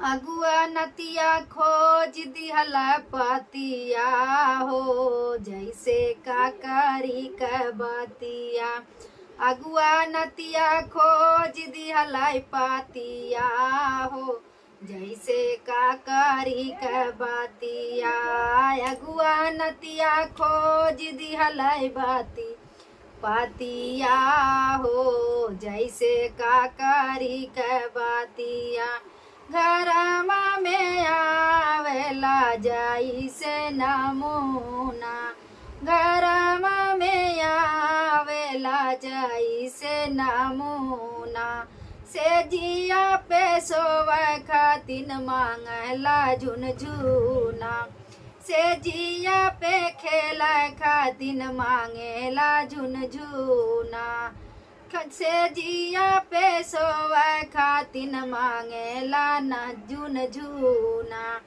अगुआ नतिया खोज दिहला पतिया हो, जैसे काकरी क बतिया। अगुआ नतिया खोज दिहला पतिया हो, जैसे काकरी क बतिया। अगुआ नतिया खोज दिहला पतिया हो, जैसे काकरी क बतिया। घरमा में आवेला जैसे नमूना, घरमा में आवेला जैसे नमूना। से जिया पे सोवे खातिन मांगला झुनझुना, से जिया पे खेला खातिन मांगेला झुनझुना। से जिया पे सोवे खातिन मांगेला न झुनझुना।